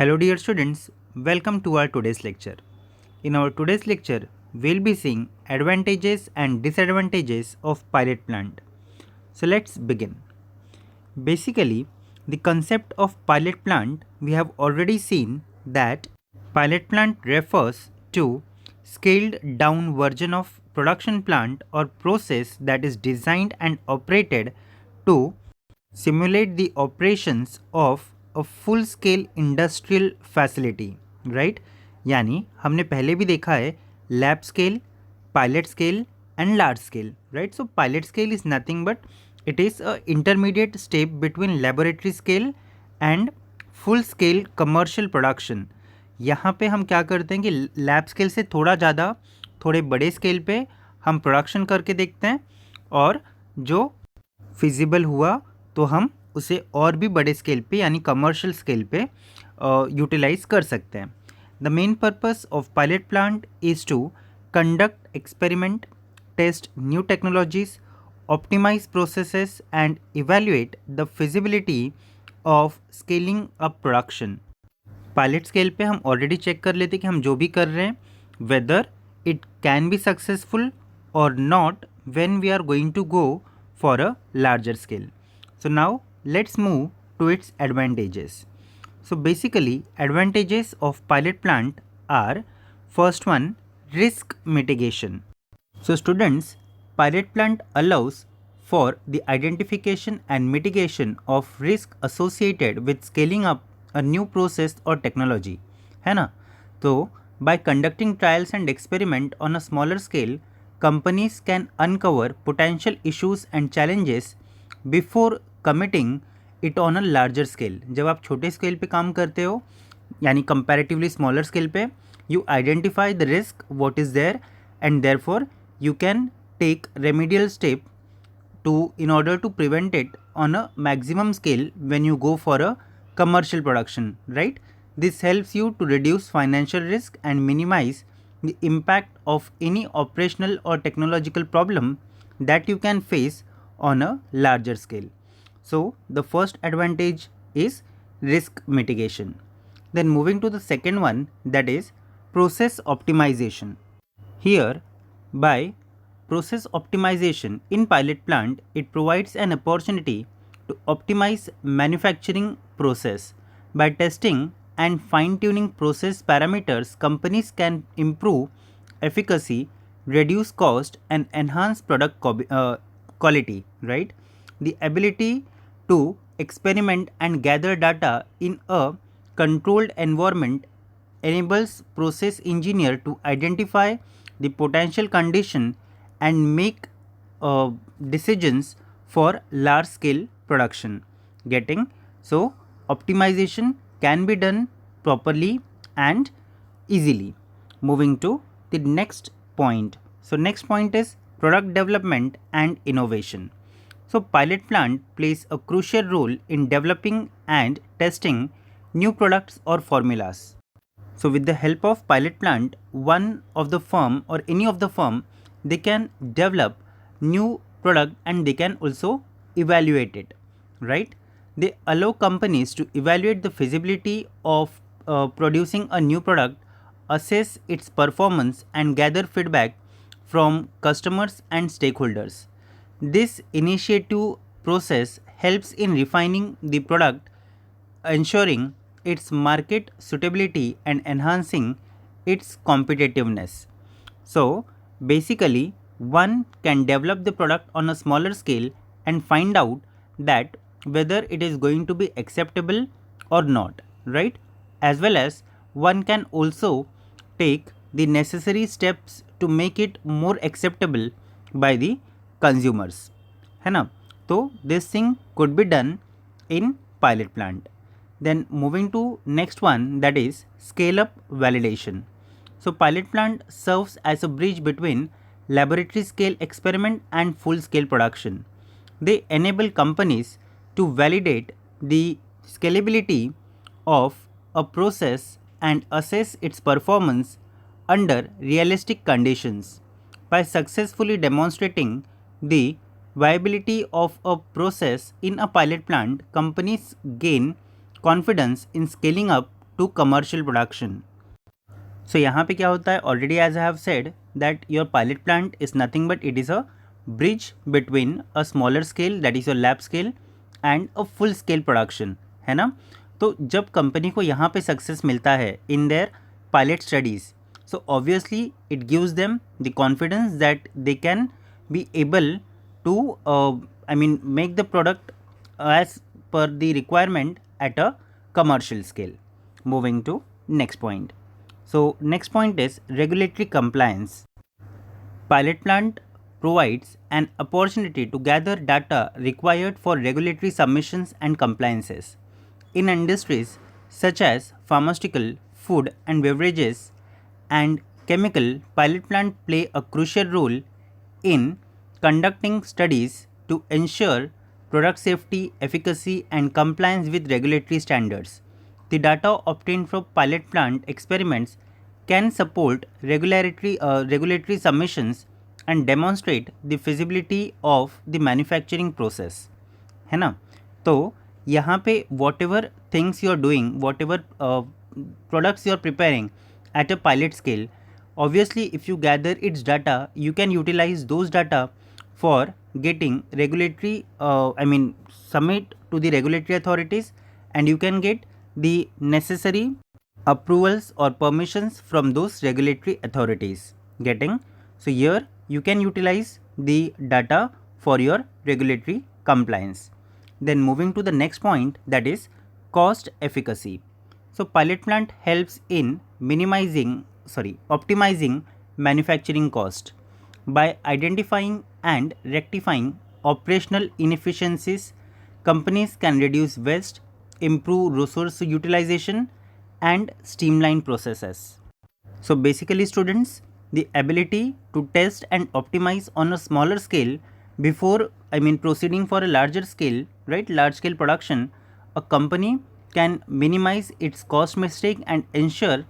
Hello dear students, welcome to our today's lecture. In our today's lecture, we'll be seeing advantages and disadvantages of pilot plant. So let's begin. Basically, the concept of pilot plant, we have already seen that pilot plant refers to scaled down version of production plant or process that is designed and operated to simulate the operations of a full scale industrial facility, right? यानी हमने पहले भी देखा है lab scale, pilot scale and large scale, right? So pilot scale is nothing but it is a intermediate step between laboratory scale and full scale commercial production. यहाँ पे हम क्या करते हैं कि लैब स्केल से थोड़ा ज़्यादा थोड़े बड़े स्केल पे हम प्रोडक्शन करके देखते हैं और जो फिजिबल हुआ तो हम उसे और भी बड़े स्केल पे यानी कमर्शियल स्केल पे यूटिलाइज कर सकते हैं. The main purpose of pilot plant is to conduct experiment, test new technologies, optimize processes and evaluate the feasibility of scaling up production. Pilot scale पे हम ऑलरेडी चेक कर लेते कि हम जो भी कर रहे हैं whether it can be successful और not when we are going to go for a larger scale. So now let's move to its advantages. So basically advantages of pilot plant are, first one, risk mitigation. So students, pilot plant allows for the identification and mitigation of risk associated with scaling up a new process or technology, है ना? तो by conducting trials and experiment on a smaller scale, companies can uncover potential issues and challenges before committing it on a larger scale. जब आप छोटे scale पे काम करते हो यानी comparatively smaller scale पे you identify the risk what is there and therefore you can take remedial step to in order to prevent it on a maximum scale when you go for a commercial production, right? This helps you to reduce financial risk and minimize the impact of any operational or technological problem that you can face on a larger scale. So the first advantage is risk mitigation. Then moving to the second one, that is process optimization. Here, by process optimization in pilot plant, it provides an opportunity to optimize manufacturing process. By testing and fine-tuning process parameters, companies can improve efficacy, reduce cost and enhance product quality, right? The ability to experiment and gather data in a controlled environment enables process engineer to identify the potential condition and make decisions for large scale production. Getting so optimization can be done properly and easily. Moving to the next point. So next point is product development and innovation. So pilot plant plays a crucial role in developing and testing new products or formulas. So with the help of pilot plant, one of the firm or any of the firm, they can develop new product and they can also evaluate it, right? They allow companies to evaluate the feasibility of producing a new product, assess its performance and gather feedback from customers and stakeholders. This initiative process helps in refining the product, ensuring its market suitability and enhancing its competitiveness. So basically one can develop the product on a smaller scale and find out that whether it is going to be acceptable or not, right? As well as one can also take the necessary steps to make it more acceptable by the consumers, है ना? तो this thing could be done in pilot plant. Then moving to next one, that is scale up validation. So pilot plant serves as a bridge between laboratory scale experiment and full scale production. They enable companies to validate the scalability of a process and assess its performance under realistic conditions. By successfully demonstrating the viability of a process in a pilot plant, companies gain confidence in scaling up to commercial production. So यहाँ पे क्या होता है, already as I have said that your pilot plant is nothing but it is a bridge between a smaller scale, that is your lab scale, and a full scale production, है ना. तो जब company को यहाँ पे success मिलता है in their pilot studies, so obviously it gives them the confidence that they can be able to make the product as per the requirement at a commercial scale. Moving to next point. So next point is regulatory compliance. Pilot plant provides an opportunity to gather data required for regulatory submissions and compliances. In industries such as pharmaceutical, food and beverages, and chemical, pilot plant play a crucial role in conducting studies to ensure product safety, efficacy, and compliance with regulatory standards. The data obtained from pilot plant experiments can support regulatory submissions and demonstrate the feasibility of the manufacturing process, है ना. तो यहाँ पे whatever things you are doing, whatever products you are preparing at a pilot scale, obviously if you gather its data, you can utilize those data for getting regulatory submit to the regulatory authorities, and you can get the necessary approvals or permissions from those regulatory authorities. Getting? So here you can utilize the data for your regulatory compliance. Then moving to the next point, that is cost efficacy. So pilot plant helps in optimizing manufacturing cost by identifying and rectifying operational inefficiencies. Companies can reduce waste, improve resource utilization, and streamline processes. So basically students, the ability to test and optimize on a smaller scale before proceeding for a larger scale, right, large scale production, a company can minimize its cost mistake and ensure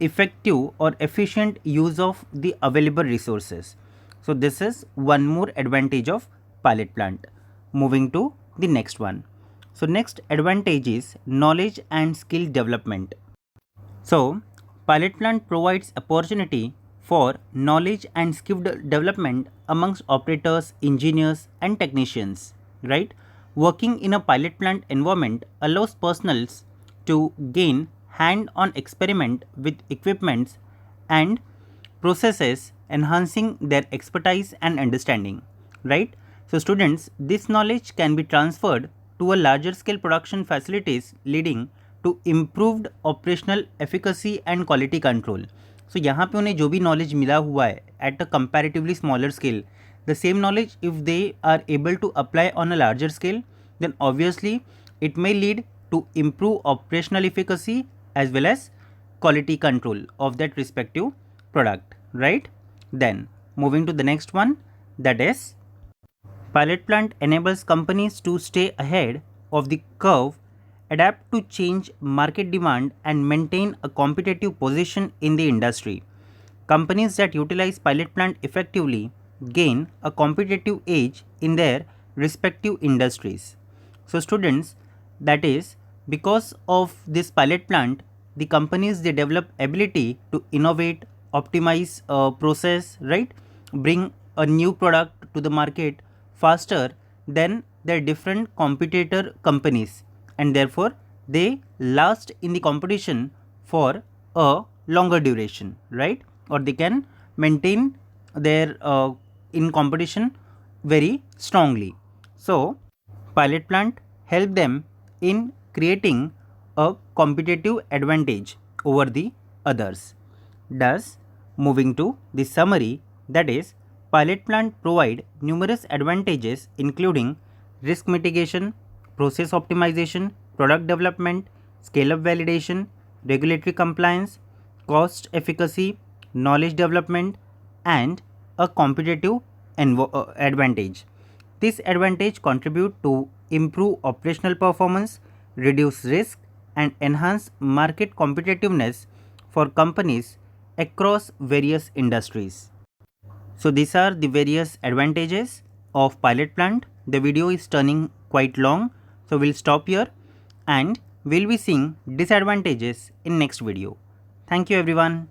effective or efficient use of the available resources. So this is one more advantage of pilot plant. Moving to the next one. So next advantage is knowledge and skill development. So pilot plant provides opportunity for knowledge and skill development amongst operators, engineers and technicians, right? Working in a pilot plant environment allows personnels to gain hand-on experiment with equipments and processes, enhancing their expertise and understanding, right? So students, this knowledge can be transferred to a larger scale production facilities, leading to improved operational efficacy and quality control. So यहाँ पे उन्हें जो भी knowledge मिला हुआ है at a comparatively smaller scale, the same knowledge if they are able to apply on a larger scale, then obviously it may lead to improve operational efficacy as well as quality control of that respective product, right? Then moving to the next one, that is pilot plant enables companies to stay ahead of the curve, adapt to change market demand and maintain a competitive position in the industry. Companies that utilize pilot plant effectively gain a competitive edge in their respective industries. So students, that is because of this pilot plant, the companies they develop ability to innovate, optimize process, right, bring a new product to the market faster than their different competitor companies, and therefore they last in the competition for a longer duration, right, or they can maintain their in competition very strongly. So pilot plant help them in creating a competitive advantage over the others. Thus, moving to the summary, that is pilot plant provide numerous advantages including risk mitigation, process optimization, product development, scale up validation, regulatory compliance, cost efficacy, knowledge development, and a competitive advantage. This advantage contribute to improve operational performance, reduce risk, and enhance market competitiveness for companies across various industries. So these are the various advantages of pilot plant. The video is turning quite long, so we'll stop here and We'll be seeing disadvantages in next video. Thank you everyone.